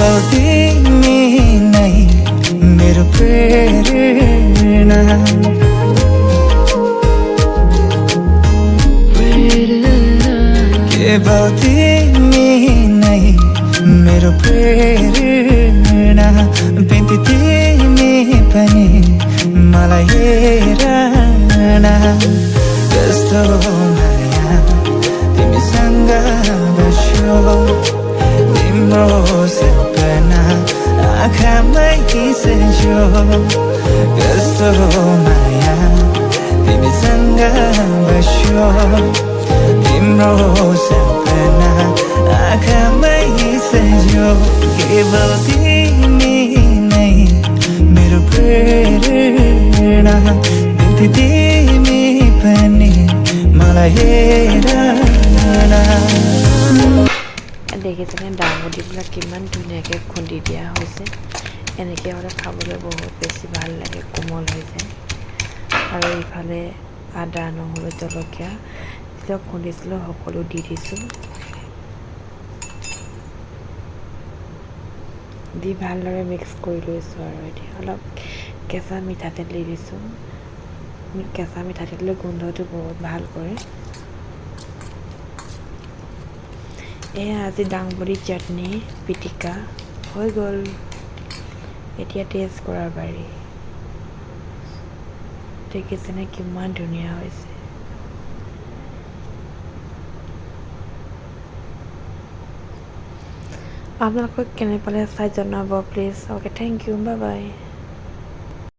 केवल तिमी नै मेरो प्रेरणा केवल तिमी नै मेरो प्रेरणा बिन्ती तिमी पनि मलाई हेर न कस्तो माया तिमीसँग बस्यो तिम्रो सपना आँखामै सजो कस्तो माया तिमीसँग बस्यो तिम्रो सपना आँखामै सजो केवल तिमी नै मेरो प्रेरणा बिन्ती तिमी पनि मलाई हेर দেখিছেনে দাংবডীবিলাক কিমান ধুনীয়াকৈ খুন্দি দিয়া হৈছে। এনেকৈ হ'লে খাবলৈ বহুত বেছি ভাল লাগে, কোমল হৈ যায়। আৰু ইফালে আদা নহৰু জলকীয়া যিবিলাক খুন্দিছিলোঁ সকলো দি দিছোঁ। দি ভালদৰে মিক্স কৰি লৈছোঁ আৰু এতিয়া অলপ কেঁচা মিঠাতেল দি দিছোঁ। কেঁচা মিঠাতেলৰ গোন্ধটো বহুত ভাল কৰে। এয়া আজি দাংবডি চাটনি পিটিকা হৈ গ'ল। এতিয়া টেষ্ট কৰাৰ পাৰি। দেখিছেনে কিমান ধুনীয়া হৈছে। আপোনালোকক কেনে পালে চাই জনাব please. Okay, thank you, bye by.